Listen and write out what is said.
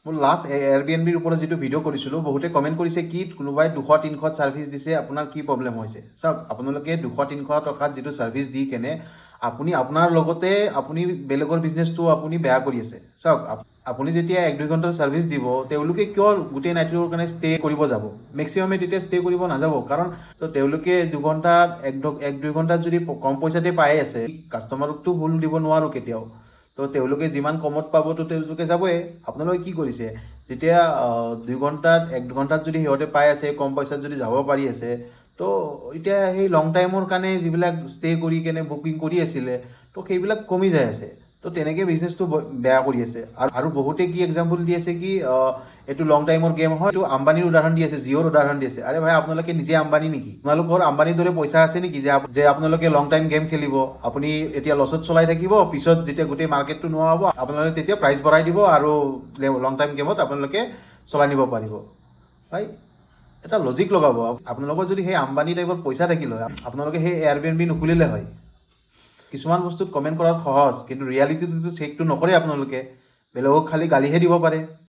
মোৰ লাষ্ট এয়াৰবিএনবিৰ ওপৰত যিটো ভিডিঅ' কৰিছিলোঁ বহুতে কমেণ্ট কৰিছে কি কোনোবাই 200-300 ছাৰ্ভিচ দিছে আপোনাৰ কি প্ৰব্লেম হৈছে। চাওক আপোনালোকে 200-300 টকাত যিটো ছাৰ্ভিচ দি কেনে আপুনি আপোনাৰ লগতে আপুনি বেলেগৰ বিজনেছটো আপুনি বেয়া কৰি আছে। চাওক আপুনি যেতিয়া 1-2 ঘণ্টাৰ ছাৰ্ভিচ দিব তেওঁলোকে কিয় গোটেই নাইটটোৰ কাৰণে ষ্টে কৰিব যাব। মেক্সিমামে তেতিয়া ষ্টে কৰিব নাযাব, কাৰণ তেওঁলোকে 2 ঘণ্টাত 1-2 ঘণ্টাত যদি কম পইচাতে পাই আছে, কাষ্টমাৰকতো ভুল দিব নোৱাৰোঁ কেতিয়াও। তো তেওঁলোকে যিমান কমত পাব তো তেওঁলোকে যাবই। আপোনালোকে কি কৰিছে, যেতিয়া 2 ঘণ্টাত 1-2 ঘণ্টাত যদি সিহঁতে পাই আছে, কম পইচাত যদি যাব পাৰি আছে, তো এতিয়া সেই লং টাইমৰ কাৰণে যিবিলাক ষ্টে কৰি কেনে বুকিং কৰি আছিলে তো সেইবিলাক কমি যায় আছে। তো তেনেকৈ বিজনেছটো বেয়া কৰি আছে। আৰু বহুতে কি এক্সাম্পল দি আছে কি এইটো লং টাইমৰ গেম হয়, এইটো আম্বানীৰ উদাহৰণ দি আছে, জিঅ'ৰ উদাহৰণ দি আছে। আৰে ভাই, আপোনালোকে নিজে আম্বানী নেকি? আপোনালোকৰ আম্বানীৰ দৰে পইচা আছে নেকি যে আপোনালোকে লং টাইম গেম খেলিব, আপুনি এতিয়া লছত চলাই থাকিব, পিছত যেতিয়া গোটেই মাৰ্কেটটো নোহোৱা হ'ব আপোনালোকে তেতিয়া প্ৰাইচ বঢ়াই দিব আৰু লং টাইম গেমত আপোনালোকে চলাই নিব পাৰিব। ভাই, এটা লজিক লগাব। আপোনালোকৰ যদি সেই আম্বানী টাইপৰ পইচা থাকিল হয়, আপোনালোকে সেই এয়াৰবিএনবি নুখুলিলে হয়। কিছুমান বস্তুত কমেণ্ট কৰাত সহজ, কিন্তু ৰিয়েলিটিটো চেকটো নকৰে আপোনালোকে, বেলেগক খালি গালিহে দিব পাৰে।